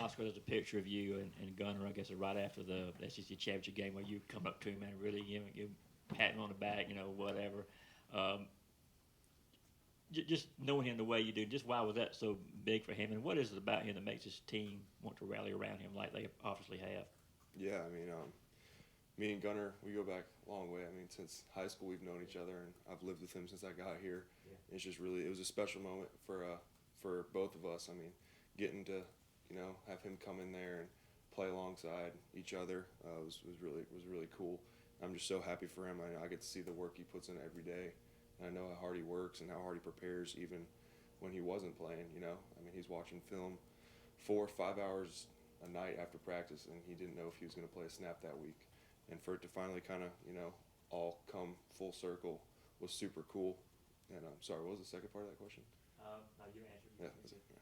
Oscar, there's a picture of you and Gunner, I guess, right after the SEC championship game where you come up to him and really you pat him on the back, whatever. Um, just knowing him the way you do, just why was that so big for him, and what is it about him that makes his team want to rally around him like they obviously have? Yeah, I mean, me and Gunner, we go back a long way. I mean, since high school, we've known each other, and I've lived with him since I got here. Yeah. It's just really, it was a special moment for both of us. I mean, getting to, have him come in there and play alongside each other was really cool. I'm just so happy for him. I get to see the work he puts in every day, and I know how hard he works and how hard he prepares, even when he wasn't playing. I mean, he's watching film 4 or 5 hours a night after practice, and he didn't know if he was going to play a snap that week. And for it to finally kind of, all come full circle was super cool. And I'm sorry, what was the second part of that question? No, you answered. Yeah, that's it. Yeah.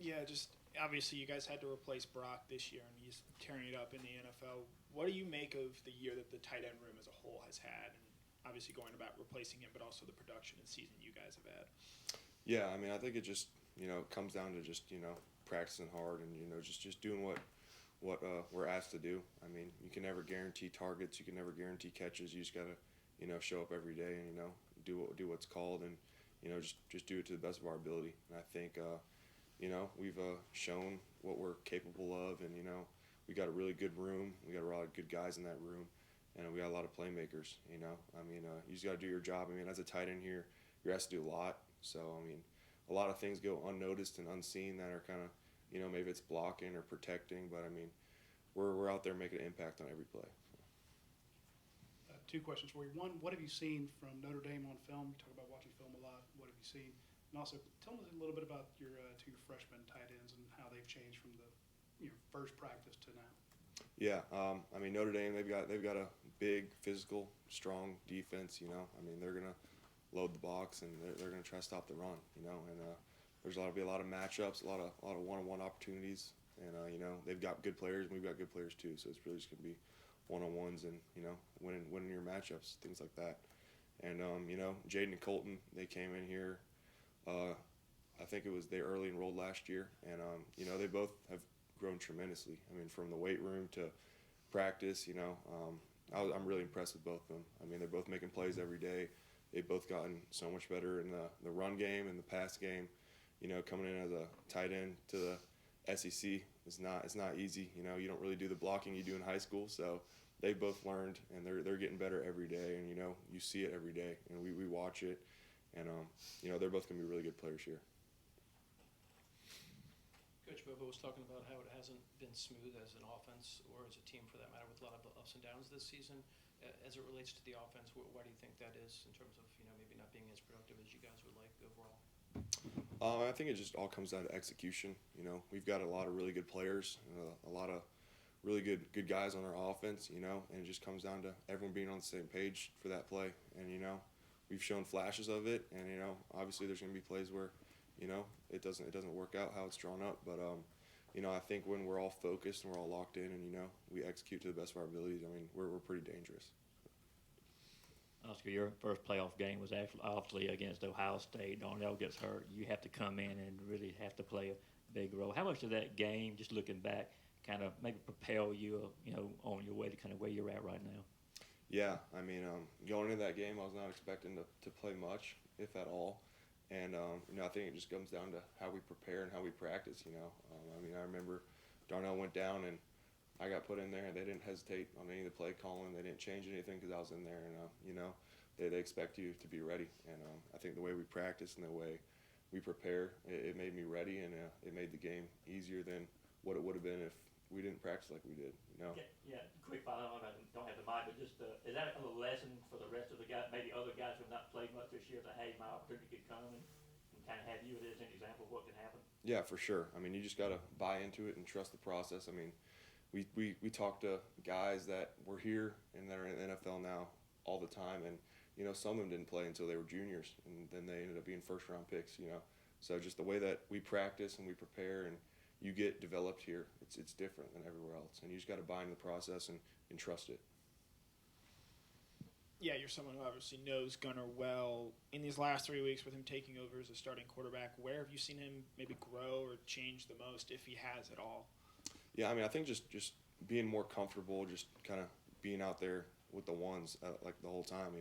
Yeah, just obviously you guys had to replace Brock this year, and he's tearing it up in the NFL. What do you make of the year that the tight end room as a whole has had, and obviously going about replacing him, but also the production and season you guys have had? Yeah, I mean, I think it just, comes down to just, practicing hard and, just doing what we're asked to do. I mean, you can never guarantee targets. You can never guarantee catches. You just got to, show up every day and, do what's called and, just do it to the best of our ability. And I think, we've shown what we're capable of, and we got a really good room. We got a lot of good guys in that room, and we got a lot of playmakers. I mean, you just got to do your job. I mean, as a tight end here, you're asked to do a lot. So I mean, a lot of things go unnoticed and unseen that are kind of, maybe it's blocking or protecting, but I mean, we're out there making an impact on every play. Two questions for you. One, what have you seen from Notre Dame on film? You talk about watching film a lot. What have you seen? And also, tell us a little bit about your two freshman tight ends and how they've changed from the first practice to now. Yeah, I mean Notre Dame, they've got a big, physical, strong defense. I mean they're gonna load the box and they're gonna try to stop the run. And there's be a lot of matchups, a lot of one-on-one opportunities, and they've got good players and we've got good players too. So it's really just gonna be one-on-ones and winning your matchups, things like that. And Jaden and Colton, they came in here. I think they early enrolled last year, and they both have grown tremendously. I mean, from the weight room to practice, I'm really impressed with both of them. I mean, they're both making plays every day. They've both gotten so much better in the run game and the pass game. Coming in as a tight end to the SEC is not easy. You don't really do the blocking you do in high school, so they both learned, and they're getting better every day. And you see it every day, and we watch it, and they're both gonna be really good players here. Coach Bobo was talking about how it hasn't been smooth as an offense or as a team for that matter, with a lot of ups and downs this season. As it relates to the offense, why do you think that is in terms of maybe not being as productive as you guys would like overall? I think it just all comes down to execution. We've got a lot of really good players, a lot of really good guys on our offense, and it just comes down to everyone being on the same page for that play. And we've shown flashes of it, and obviously there's going to be plays where it doesn't work out how it's drawn up, but I think when we're all focused and we're all locked in and we execute to the best of our abilities, I mean we're pretty dangerous. Oscar, your first playoff game was actually obviously against Ohio State. Darnell gets hurt. You have to come in and really have to play a big role. How much did that game, just looking back, kind of maybe propel you, on your way to kind of where you're at right now? Yeah, I mean, going into that game, I was not expecting to play much, if at all. And, I think it just comes down to how we prepare and how we practice, I mean, I remember Darnell went down and I got put in there, and they didn't hesitate on any of the play calling. They didn't change anything because I was in there, and, they expect you to be ready. And I think the way we practice and the way we prepare, it made me ready, and it made the game easier than what it would have been if we didn't practice like we did, Yeah, quick follow on. I don't have the mic, but just is that a lesson for the rest of the guys, maybe other guys who have not played much this year, that hey, my opportunity could come and kind of have you as an example of what can happen? Yeah, for sure. I mean, you just got to buy into it and trust the process. I mean, we talk to guys that were here and that are in the NFL now all the time, and some of them didn't play until they were juniors, and then they ended up being first round picks. So just the way that we practice and we prepare and you get developed here, it's different than everywhere else, and you just got to buy into the process and trust it. yeah, you're someone who obviously knows Gunner well. In these last 3 weeks with him taking over as a starting quarterback, where have you seen him maybe grow or change the most, if he has at all? Yeah, I mean, I think just being more comfortable, just kind of being out there with the ones like the whole time.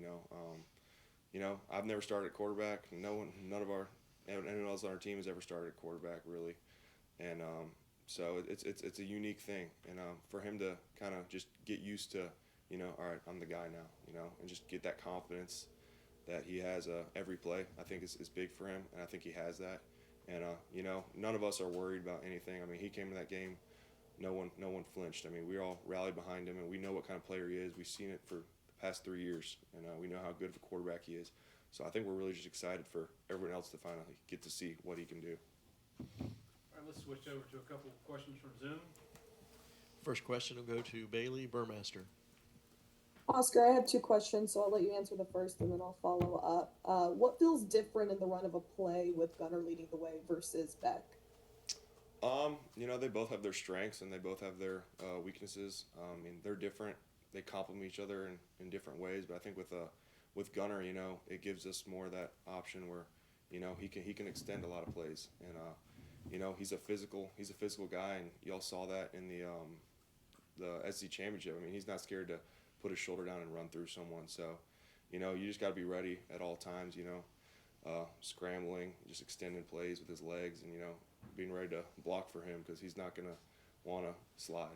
I've never started at quarterback. None of anyone else on our team has ever started at quarterback really, and so it's a unique thing. And for him to kind of just get used to, all right, I'm the guy now, and just get that confidence that he has every play, I think is big for him, and I think he has that. And none of us are worried about anything. I mean, he came to that game. No one flinched. I mean, we all rallied behind him, and we know what kind of player he is. We've seen it for the past 3 years, and we know how good of a quarterback he is. So I think we're really just excited for everyone else to finally get to see what he can do. All right, let's switch over to a couple of questions from Zoom. First question will go to Bailey Burmaster. Oscar, I have 2 questions, so I'll let you answer the first and then I'll follow up. What feels different in the run of a play with Gunner leading the way versus Beck? They both have their strengths and they both have their weaknesses. They're different. They complement each other in different ways. But I think with Gunner, it gives us more of that option where, he can extend a lot of plays. And he's a physical guy, and y'all saw that in the SC championship. I mean, he's not scared to put his shoulder down and run through someone. So, you just got to be ready at all times. Scrambling, just extending plays with his legs, and being ready to block for him because he's not going to want to slide.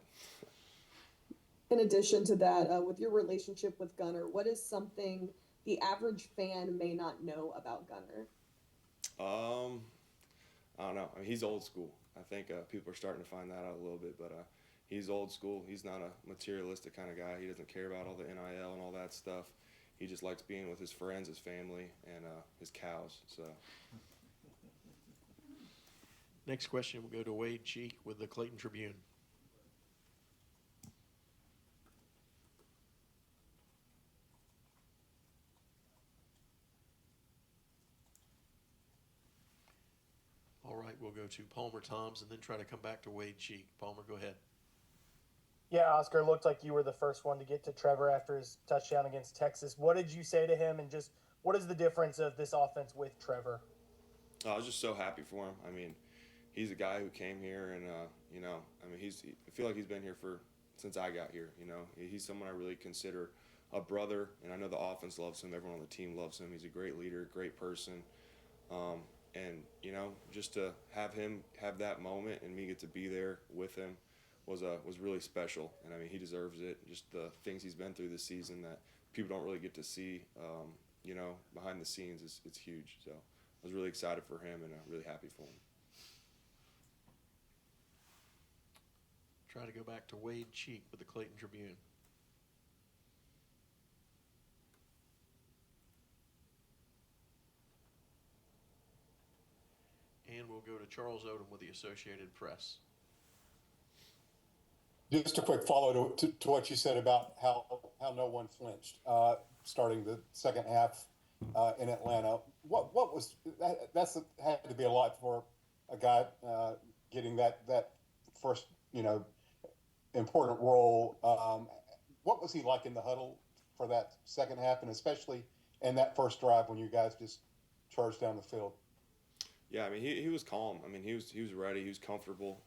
In addition to that, with your relationship with Gunner, what is something the average fan may not know about Gunner? I don't know. I mean, he's old school. I think people are starting to find that out a little bit, but he's old school. He's not a materialistic kind of guy. He doesn't care about all the NIL and all that stuff. He just likes being with his friends, his family, and his cows. So. Next question will go to Wade Cheek with the Clayton Tribune. All right, we'll go to Palmer Toms and then try to come back to Wade Cheek. Palmer, go ahead. Yeah, Oscar, looked like you were the first one to get to Trevor after his touchdown against Texas. What did you say to him, and just what is the difference of this offense with Trevor? I was just so happy for him. I mean, he's a guy who came here, and I feel like he's been here since I got here. He's someone I really consider a brother, and I know the offense loves him. Everyone on the team loves him. He's a great leader, great person, and just to have him have that moment and me get to be there with him was really special. And I mean, he deserves it. Just the things he's been through this season that people don't really get to see, behind the scenes it's huge. So I was really excited for him and really happy for him. Try to go back to Wade Cheek with the Clayton Tribune. And we'll go to Charles Odom with the Associated Press. Just a quick follow to what you said about how no one flinched starting the second half in Atlanta. What was that? Had to be a lot for a guy getting that first important role. What was he like in the huddle for that second half, and especially in that first drive when you guys just charged down the field? Yeah, I mean, he was calm. I mean, he was ready. He was comfortable.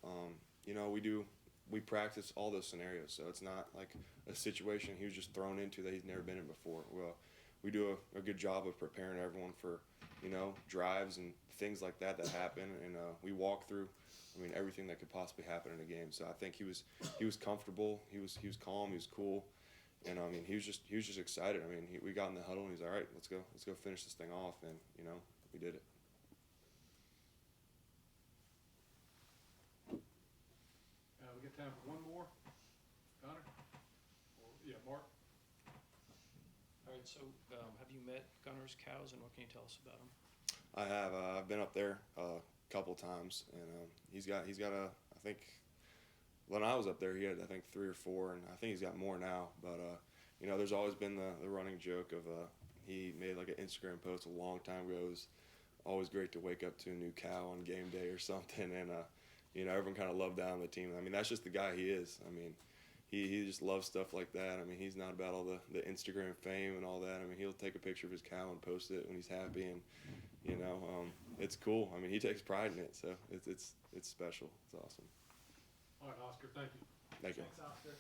We practice all those scenarios, so it's not like a situation he was just thrown into that he's never been in before. Well, we do a good job of preparing everyone for, drives and things like that happen, and we walk through, everything that could possibly happen in a game. So I think he was comfortable. He was calm. He was cool, and he was just excited. We got in the huddle and he's all right. Let's go finish this thing off, and we did it. We got time for one more. Gunner? Mark? All right, so have you met Gunner's cows, and what can you tell us about them? I have. I've been up there a couple times, and he's got I think when I was up there, he had 3 or 4, and I think he's got more now. But there's always been the running joke of he made like an Instagram post a long time ago. It was always great to wake up to a new cow on game day or something, and everyone kind of loved that on the team. That's just the guy he is. he just loves stuff like that. I mean, he's not about all the Instagram fame and all that. I mean, he'll take a picture of his cow and post it when he's happy, and it's cool. I mean, he takes pride in it, so it's special. It's awesome. All right, Oscar, thank you. Thank you. Thanks, Oscar.